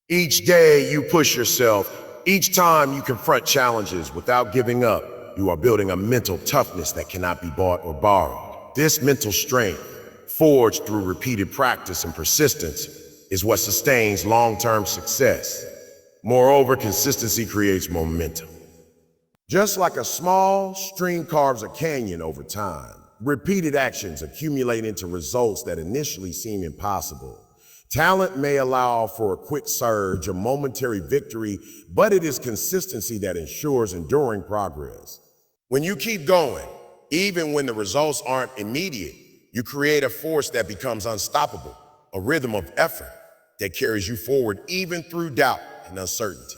Each day you push yourself, each time you confront challenges without giving up, you are building a mental toughness that cannot be bought or borrowed. This mental strength, forged through repeated practice and persistence, is what sustains long-term success. Moreover, consistency creates momentum. Just like a small stream carves a canyon over time, repeated actions accumulate into results that initially seem impossible. Talent may allow for a quick surge, a momentary victory, but it is consistency that ensures enduring progress. When you keep going, even when the results aren't immediate, you create a force that becomes unstoppable, a rhythm of effort that carries you forward even through doubt and uncertainty.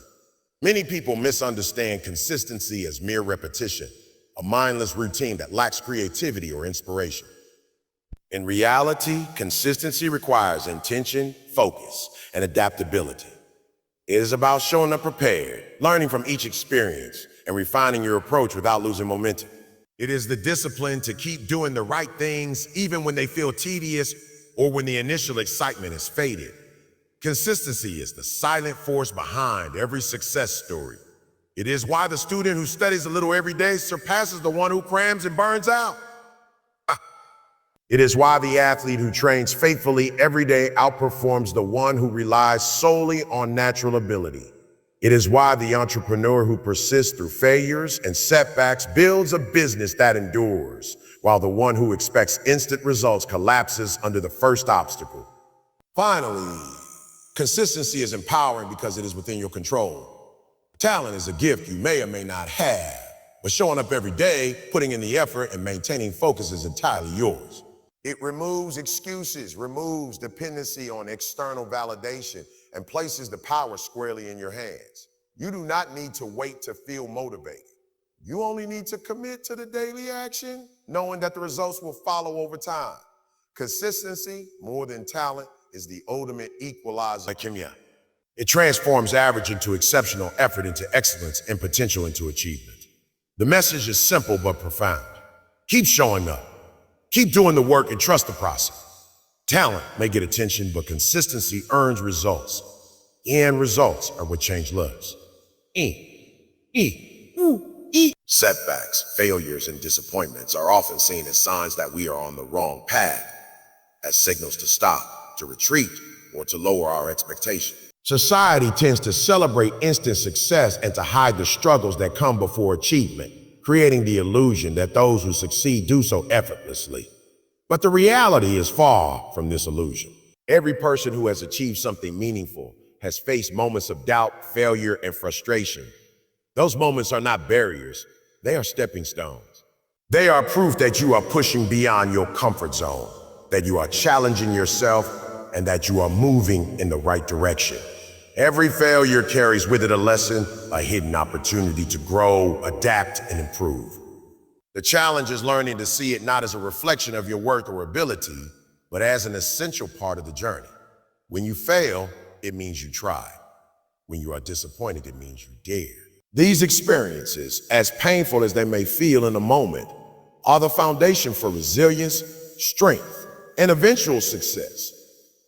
Many people misunderstand consistency as mere repetition, a mindless routine that lacks creativity or inspiration. In reality, consistency requires intention, focus, and adaptability. It is about showing up prepared, learning from each experience, and refining your approach without losing momentum. It is the discipline to keep doing the right things even when they feel tedious or when the initial excitement has faded. Consistency is the silent force behind every success story. It is why the student who studies a little every day surpasses the one who crams and burns out. It is why the athlete who trains faithfully every day outperforms the one who relies solely on natural ability. It is why the entrepreneur who persists through failures and setbacks builds a business that endures, while the one who expects instant results collapses under the first obstacle. Finally, consistency is empowering because it is within your control. Talent is a gift you may or may not have, but showing up every day, putting in the effort, and maintaining focus is entirely yours. It removes excuses, removes dependency on external validation, and places the power squarely in your hands. You do not need to wait to feel motivated. You only need to commit to the daily action, knowing that the results will follow over time. Consistency, more than talent, is the ultimate equalizer. It transforms average into exceptional, effort into excellence, and potential into achievement. The message is simple but profound. Keep showing up. Keep doing the work and trust the process. Talent may get attention, but consistency earns results. And results are what change lives. Setbacks, failures, and disappointments are often seen as signs that we are on the wrong path, as signals to stop, to retreat, or to lower our expectations. Society tends to celebrate instant success and to hide the struggles that come before achievement, creating the illusion that those who succeed do so effortlessly. But the reality is far from this illusion. Every person who has achieved something meaningful has faced moments of doubt, failure, and frustration. Those moments are not barriers, they are stepping stones. They are proof that you are pushing beyond your comfort zone, that you are challenging yourself, and that you are moving in the right direction. Every failure carries with it a lesson, a hidden opportunity to grow, adapt, and improve. The challenge is learning to see it not as a reflection of your worth or ability, but as an essential part of the journey. When you fail, it means you tried. When you are disappointed, it means you dared. These experiences, as painful as they may feel in the moment, are the foundation for resilience, strength, and eventual success.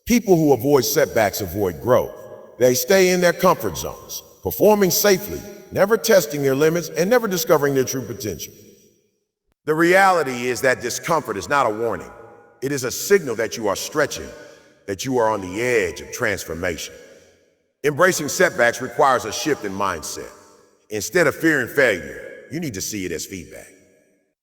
People who avoid setbacks avoid growth. They stay in their comfort zones, performing safely, never testing their limits, and never discovering their true potential. The reality is that discomfort is not a warning. It is a signal that you are stretching, that you are on the edge of transformation. Embracing setbacks requires a shift in mindset. Instead of fearing failure, you need to see it as feedback.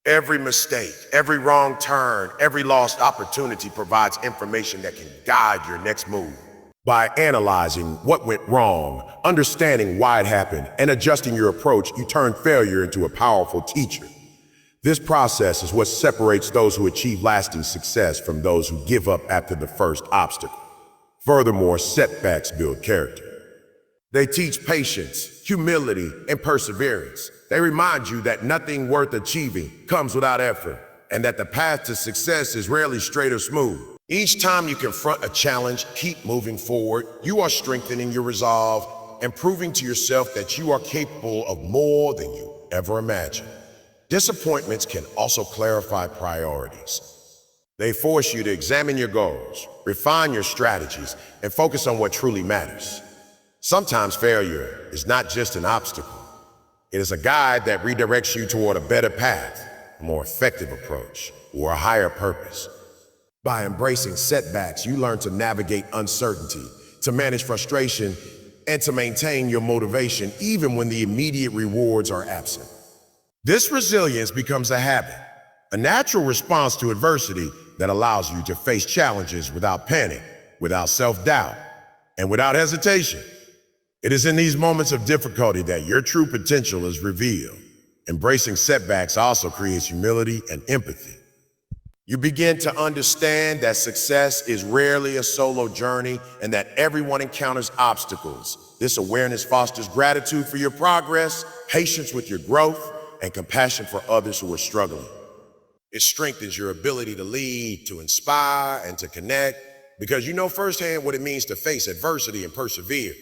Every mistake, every wrong turn, every lost opportunity provides information that can guide your next move. By analyzing what went wrong, understanding why it happened, and adjusting your approach, you turn failure into a powerful teacher. This process is what separates those who achieve lasting success from those who give up after the first obstacle. Furthermore, setbacks build character. They teach patience, humility, and perseverance. They remind you that nothing worth achieving comes without effort, and that the path to success is rarely straight or smooth. Each time you confront a challenge, keep moving forward. You are strengthening your resolve and proving to yourself that you are capable of more than you ever imagined. Disappointments can also clarify priorities. They force you to examine your goals, refine your strategies, and focus on what truly matters. Sometimes failure is not just an obstacle. It is a guide that redirects you toward a better path, a more effective approach, or a higher purpose. By embracing setbacks, you learn to navigate uncertainty, to manage frustration, and to maintain your motivation even when the immediate rewards are absent. This resilience becomes a habit, a natural response to adversity that allows you to face challenges without panic, without self-doubt, and without hesitation. It is in these moments of difficulty that your true potential is revealed. Embracing setbacks also creates humility and empathy. You begin to understand that success is rarely a solo journey and that everyone encounters obstacles. This awareness fosters gratitude for your progress, patience with your growth, and compassion for others who are struggling. It strengthens your ability to lead, to inspire, and to connect because you know firsthand what it means to face adversity and persevere.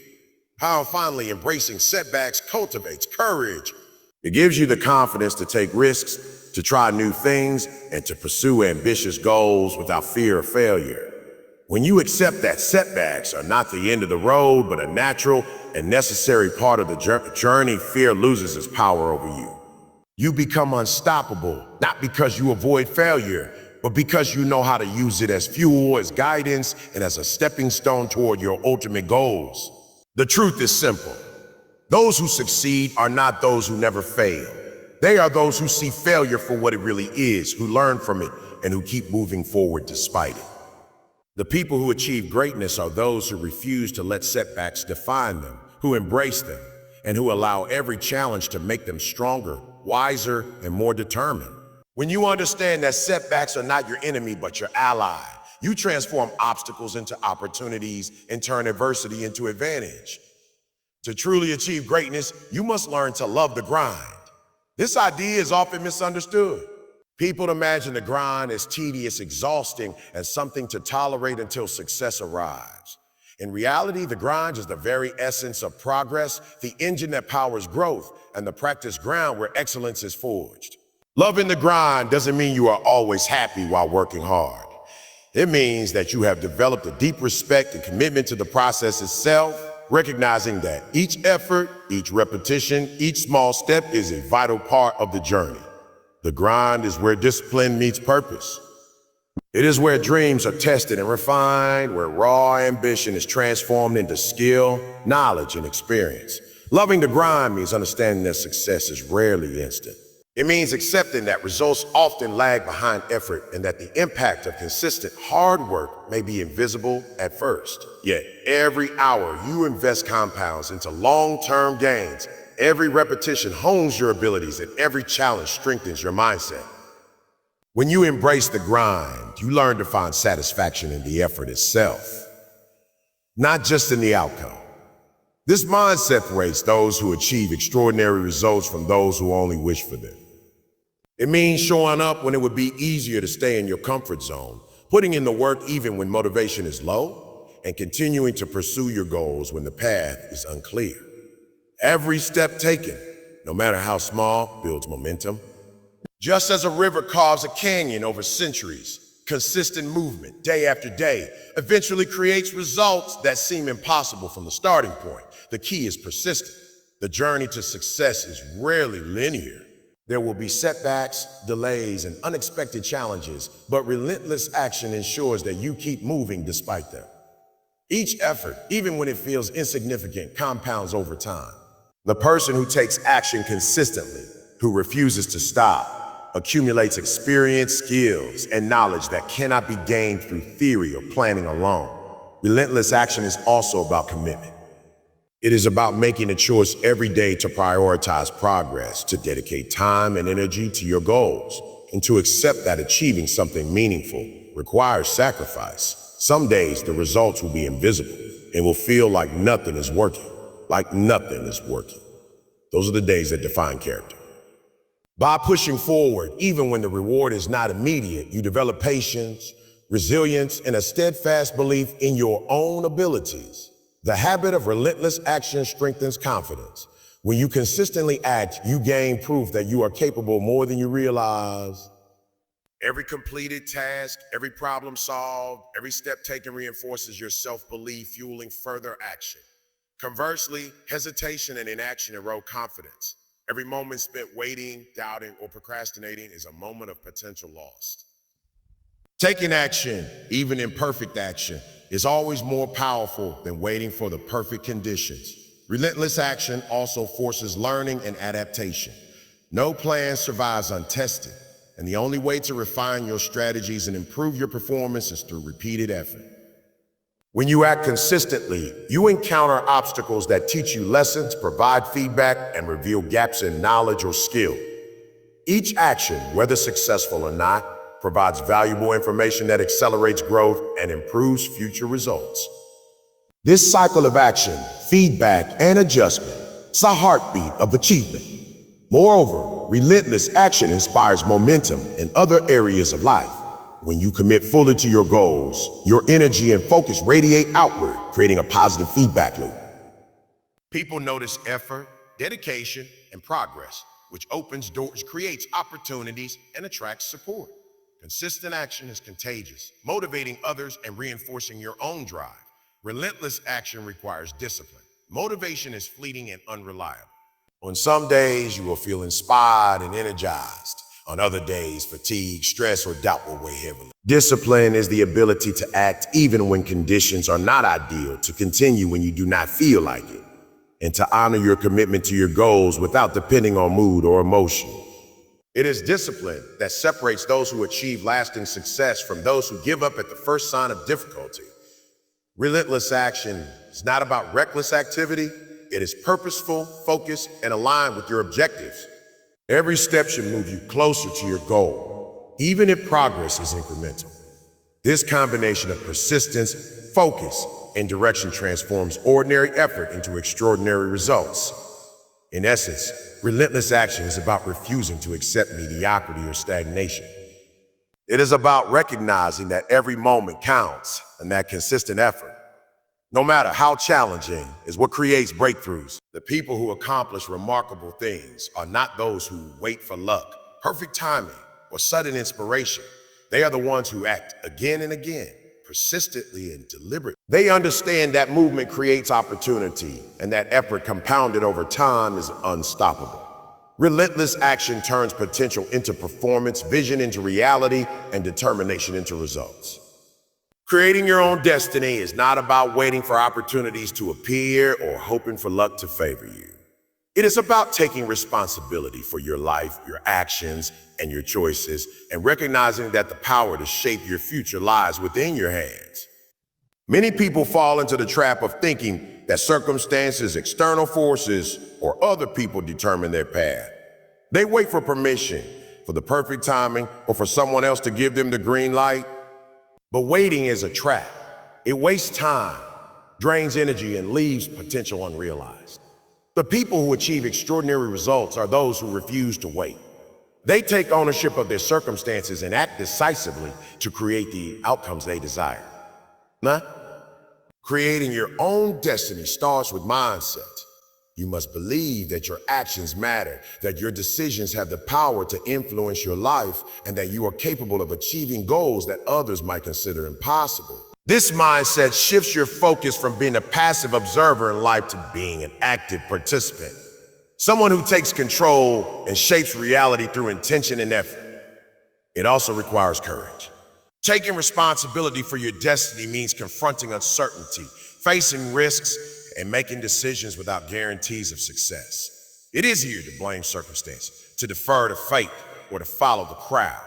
How finally embracing setbacks cultivates courage. It gives you the confidence to take risks, to try new things, and to pursue ambitious goals without fear of failure. When you accept that setbacks are not the end of the road, but a natural and necessary part of the journey, fear loses its power over you. You become unstoppable, not because you avoid failure, but because you know how to use it as fuel, as guidance, and as a stepping stone toward your ultimate goals. The truth is simple. Those who succeed are not those who never fail. They are those who see failure for what it really is, who learn from it, and who keep moving forward despite it. The people who achieve greatness are those who refuse to let setbacks define them, who embrace them, and who allow every challenge to make them stronger, wiser, and more determined. When you understand that setbacks are not your enemy but your ally, you transform obstacles into opportunities and turn adversity into advantage. To truly achieve greatness, you must learn to love the grind. This idea is often misunderstood. People imagine the grind as tedious, exhausting, and something to tolerate until success arrives. In reality, the grind is the very essence of progress, the engine that powers growth, and the practice ground where excellence is forged. Loving the grind doesn't mean you are always happy while working hard. It means that you have developed a deep respect and commitment to the process itself, recognizing that each effort, each repetition, each small step is a vital part of the journey. The grind is where discipline meets purpose. It is where dreams are tested and refined, where raw ambition is transformed into skill, knowledge, and experience. Loving the grind means understanding that success is rarely instant. It means accepting that results often lag behind effort and that the impact of consistent hard work may be invisible at first. Yet every hour you invest compounds into long-term gains. Every repetition hones your abilities and every challenge strengthens your mindset. When you embrace the grind, you learn to find satisfaction in the effort itself, not just in the outcome. This mind separates those who achieve extraordinary results from those who only wish for them. It means showing up when it would be easier to stay in your comfort zone, putting in the work even when motivation is low, and continuing to pursue your goals when the path is unclear. Every step taken, no matter how small, builds momentum. Just as a river carves a canyon over centuries, consistent movement, day after day, eventually creates results that seem impossible from the starting point. The key is persistence. The journey to success is rarely linear. There will be setbacks, delays, and unexpected challenges, but relentless action ensures that you keep moving despite them. Each effort, even when it feels insignificant, compounds over time. The person who takes action consistently, who refuses to stop, accumulates experience, skills, and knowledge that cannot be gained through theory or planning alone. Relentless action is also about commitment. It is about making a choice every day to prioritize progress, to dedicate time and energy to your goals, and to accept that achieving something meaningful requires sacrifice. Some days the results will be invisible and will feel like nothing is working, Those are the days that define character. By pushing forward, even when the reward is not immediate, you develop patience, resilience, and a steadfast belief in your own abilities. The habit of relentless action strengthens confidence. When you consistently act, you gain proof that you are capable more than you realize. Every completed task, every problem solved, every step taken reinforces your self-belief, fueling further action. Conversely, hesitation and inaction erode confidence. Every moment spent waiting, doubting, or procrastinating is a moment of potential loss. Taking action, even imperfect action, is always more powerful than waiting for the perfect conditions. Relentless action also forces learning and adaptation. No plan survives untested, and the only way to refine your strategies and improve your performance is through repeated effort. When you act consistently, you encounter obstacles that teach you lessons, provide feedback, and reveal gaps in knowledge or skill. Each action, whether successful or not, provides valuable information that accelerates growth and improves future results. This cycle of action, feedback, and adjustment is the heartbeat of achievement. Moreover, relentless action inspires momentum in other areas of life. When you commit fully to your goals, your energy and focus radiate outward, creating a positive feedback loop. People notice effort, dedication, and progress, which opens doors, creates opportunities, and attracts support. Consistent action is contagious, motivating others and reinforcing your own drive. Relentless action requires discipline. Motivation is fleeting and unreliable. On some days, you will feel inspired and energized. On other days, fatigue, stress, or doubt will weigh heavily. Discipline is the ability to act even when conditions are not ideal, to continue when you do not feel like it, and to honor your commitment to your goals without depending on mood or emotion. It is discipline that separates those who achieve lasting success from those who give up at the first sign of difficulty. Relentless action is not about reckless activity. It is purposeful, focused, and aligned with your objectives. Every step should move you closer to your goal, even if progress is incremental. This combination of persistence, focus, and direction transforms ordinary effort into extraordinary results. In essence, relentless action is about refusing to accept mediocrity or stagnation. It is about recognizing that every moment counts and that consistent effort, no matter how challenging, is what creates breakthroughs. The people who accomplish remarkable things are not those who wait for luck, perfect timing, or sudden inspiration. They are the ones who act again and again, persistently and deliberately. They understand that movement creates opportunity, and that effort compounded over time is unstoppable. Relentless action turns potential into performance, vision into reality, and determination into results. Creating your own destiny is not about waiting for opportunities to appear or hoping for luck to favor you. It is about taking responsibility for your life, your actions, and your choices, and recognizing that the power to shape your future lies within your hands. Many people fall into the trap of thinking that circumstances, external forces, or other people determine their path. They wait for permission, for the perfect timing, or for someone else to give them the green light. But waiting is a trap. It wastes time, drains energy, and leaves potential unrealized. The people who achieve extraordinary results are those who refuse to wait. They take ownership of their circumstances and act decisively to create the outcomes they desire. Creating your own destiny starts with mindset. You must believe that your actions matter, that your decisions have the power to influence your life, and that you are capable of achieving goals that others might consider impossible. This mindset shifts your focus from being a passive observer in life to being an active participant. Someone who takes control and shapes reality through intention and effort. It also requires courage. Taking responsibility for your destiny means confronting uncertainty, facing risks, and making decisions without guarantees of success. It is easier to blame circumstances, to defer to fate, or to follow the crowd.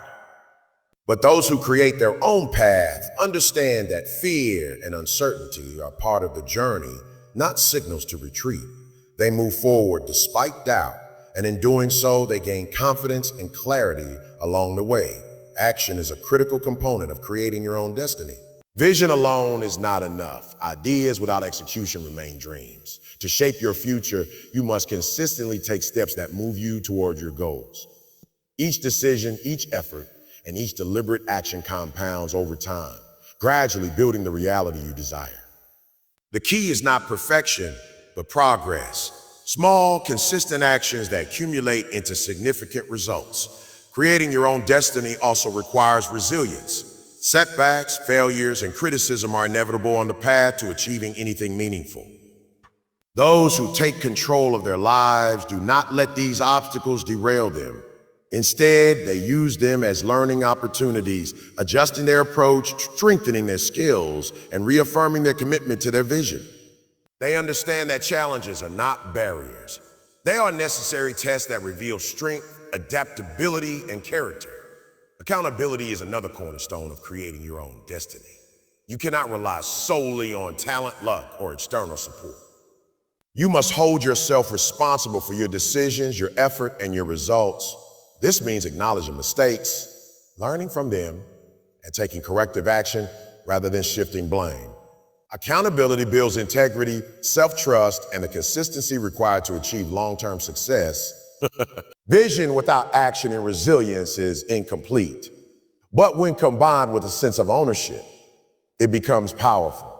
But those who create their own path understand that fear and uncertainty are part of the journey, not signals to retreat. They move forward despite doubt, and in doing so, they gain confidence and clarity along the way. Action is a critical component of creating your own destiny. Vision alone is not enough. Ideas without execution remain dreams. To shape your future, you must consistently take steps that move you toward your goals. Each decision, each effort, and each deliberate action compounds over time, gradually building the reality you desire. The key is not perfection, but progress. Small, consistent actions that accumulate into significant results. Creating your own destiny also requires resilience. Setbacks, failures, and criticism are inevitable on the path to achieving anything meaningful. Those who take control of their lives do not let these obstacles derail them. Instead, they use them as learning opportunities, adjusting their approach, strengthening their skills, and reaffirming their commitment to their vision. They understand that challenges are not barriers. They are necessary tests that reveal strength, adaptability, and character. Accountability is another cornerstone of creating your own destiny. You cannot rely solely on talent, luck, or external support. You must hold yourself responsible for your decisions, your effort, and your results. This means acknowledging mistakes, learning from them, and taking corrective action rather than shifting blame. Accountability builds integrity, self-trust, and the consistency required to achieve long-term success. Vision without action and resilience is incomplete. But when combined with a sense of ownership, it becomes powerful.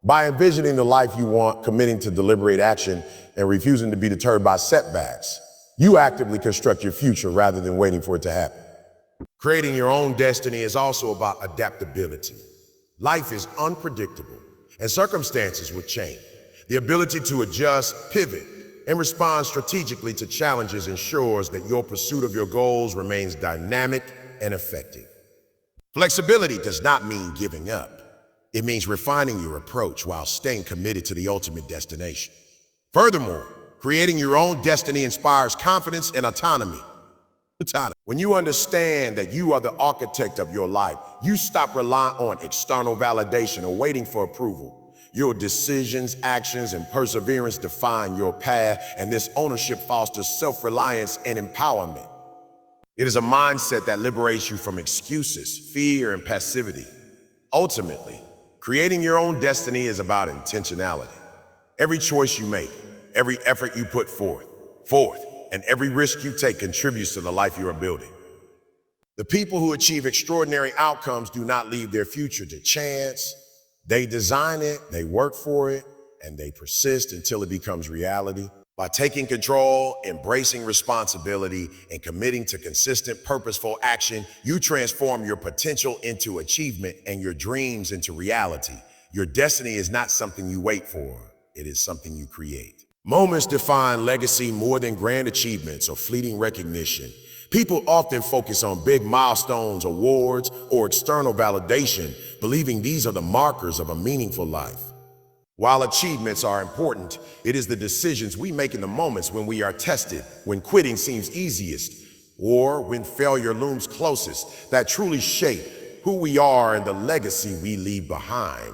By envisioning the life you want, committing to deliberate action, and refusing to be deterred by setbacks, you actively construct your future rather than waiting for it to happen. Creating your own destiny is also about adaptability. Life is unpredictable, and circumstances will change. The ability to adjust, pivot, and respond strategically to challenges ensures that your pursuit of your goals remains dynamic and effective. Flexibility does not mean giving up. It means refining your approach while staying committed to the ultimate destination. Furthermore, creating your own destiny inspires confidence and autonomy. When you understand that you are the architect of your life, you stop relying on external validation or waiting for approval. Your decisions, actions, and perseverance define your path, and this ownership fosters self-reliance and empowerment. It is a mindset that liberates you from excuses, fear, and passivity. Ultimately, creating your own destiny is about intentionality. Every choice you make, every effort you put forth, and every risk you take contributes to the life you are building. The people who achieve extraordinary outcomes do not leave their future to chance. They design it, they work for it, and they persist until it becomes reality. By taking control, embracing responsibility, and committing to consistent, purposeful action, you transform your potential into achievement and your dreams into reality. Your destiny is not something you wait for, it is something you create. Moments define legacy more than grand achievements or fleeting recognition. People often focus on big milestones, awards, or external validation, believing these are the markers of a meaningful life. While achievements are important, it is the decisions we make in the moments when we are tested, when quitting seems easiest, or when failure looms closest that truly shape who we are and the legacy we leave behind.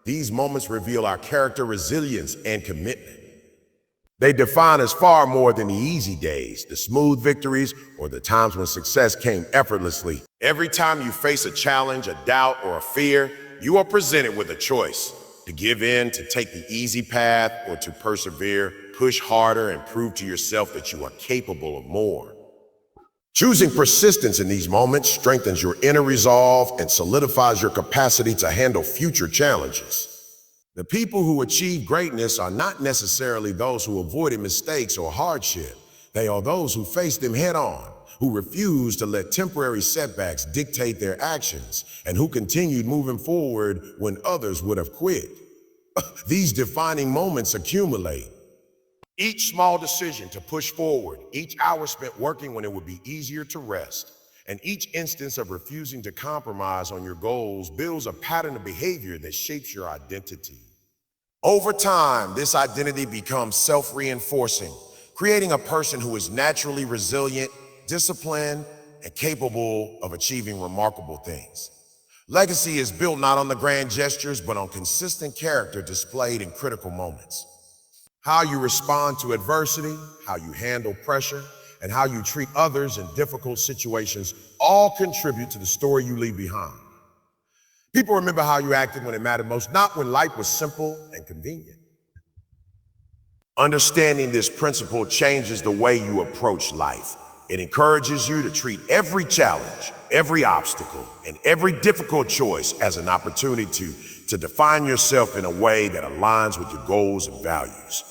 These moments reveal our character, resilience, and commitment. They define us far more than the easy days, the smooth victories, or the times when success came effortlessly. Every time you face a challenge, a doubt, or a fear, you are presented with a choice: to give in, to take the easy path, or to persevere, push harder, and prove to yourself that you are capable of more. Choosing persistence in these moments strengthens your inner resolve and solidifies your capacity to handle future challenges. The people who achieve greatness are not necessarily those who avoided mistakes or hardship. They are those who face them head on, who refuse to let temporary setbacks dictate their actions, and who continued moving forward when others would have quit. These defining moments accumulate. Each small decision to push forward, each hour spent working when it would be easier to rest, and each instance of refusing to compromise on your goals builds a pattern of behavior that shapes your identity. Over time, this identity becomes self-reinforcing, creating a person who is naturally resilient, disciplined, and capable of achieving remarkable things. Legacy is built not on the grand gestures, but on consistent character displayed in critical moments. How you respond to adversity, how you handle pressure, and how you treat others in difficult situations all contribute to the story you leave behind. People remember how you acted when it mattered most, not when life was simple and convenient. Understanding this principle changes the way you approach life. It encourages you to treat every challenge, every obstacle, and every difficult choice as an opportunity to define yourself in a way that aligns with your goals and values.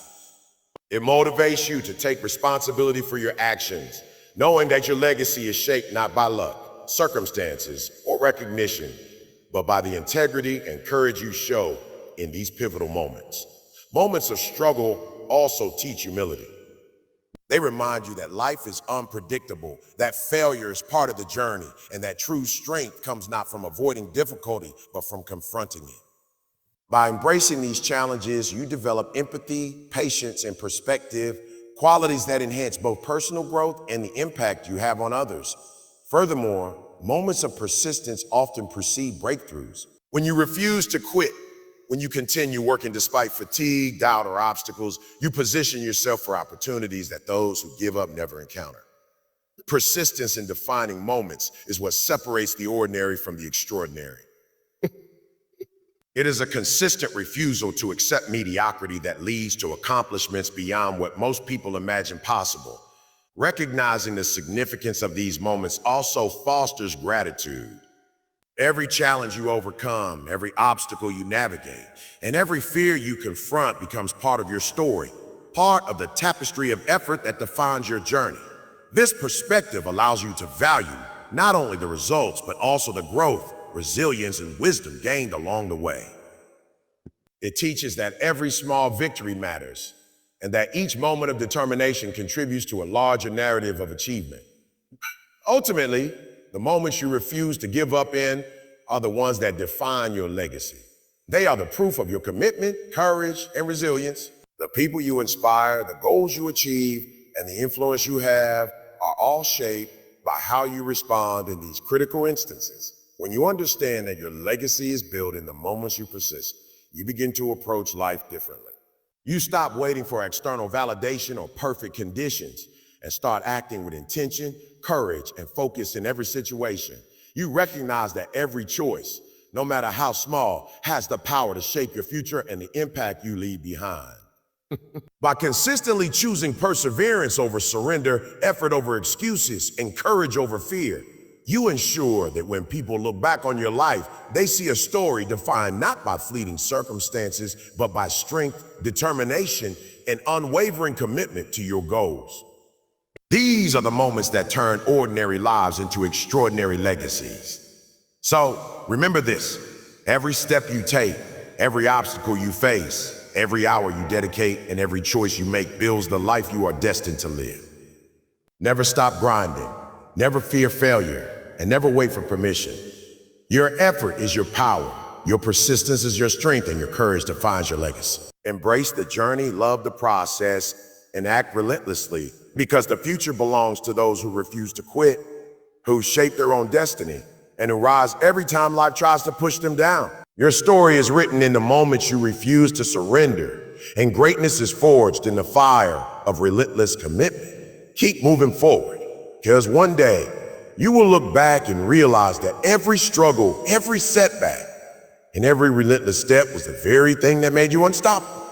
It motivates you to take responsibility for your actions, knowing that your legacy is shaped not by luck, circumstances, or recognition, but by the integrity and courage you show in these pivotal moments. Moments of struggle also teach humility. They remind you that life is unpredictable, that failure is part of the journey, and that true strength comes not from avoiding difficulty, but from confronting it. By embracing these challenges, you develop empathy, patience, and perspective, qualities that enhance both personal growth and the impact you have on others. Furthermore, moments of persistence often precede breakthroughs. When you refuse to quit, when you continue working despite fatigue, doubt, or obstacles, you position yourself for opportunities that those who give up never encounter. Persistence in defining moments is what separates the ordinary from the extraordinary. It is a consistent refusal to accept mediocrity that leads to accomplishments beyond what most people imagine possible. Recognizing the significance of these moments also fosters gratitude. Every challenge you overcome, every obstacle you navigate, and every fear you confront becomes part of your story, part of the tapestry of effort that defines your journey. This perspective allows you to value not only the results, but also the growth, resilience, and wisdom gained along the way. It teaches that every small victory matters, and that each moment of determination contributes to a larger narrative of achievement. Ultimately, the moments you refuse to give up in are the ones that define your legacy. They are the proof of your commitment, courage, and resilience. The people you inspire, the goals you achieve, and the influence you have are all shaped by how you respond in these critical instances. When you understand that your legacy is built in the moments you persist, you begin to approach life differently. You stop waiting for external validation or perfect conditions and start acting with intention, courage, and focus in every situation. You recognize that every choice, no matter how small, has the power to shape your future and the impact you leave behind. By consistently choosing perseverance over surrender, effort over excuses, and courage over fear, you ensure that when people look back on your life, they see a story defined not by fleeting circumstances, but by strength, determination, and unwavering commitment to your goals. These are the moments that turn ordinary lives into extraordinary legacies. So remember this: every step you take, every obstacle you face, every hour you dedicate, and every choice you make builds the life you are destined to live. Never stop grinding, never fear failure, and never wait for permission. Your effort is your power, your persistence is your strength, and your courage defines your legacy. Embrace the journey, love the process, and act relentlessly, because the future belongs to those who refuse to quit, who shape their own destiny, and who rise every time life tries to push them down. Your story is written in the moments you refuse to surrender, and greatness is forged in the fire of relentless commitment. Keep moving forward, because one day you will look back and realize that every struggle, every setback, and every relentless step was the very thing that made you unstoppable.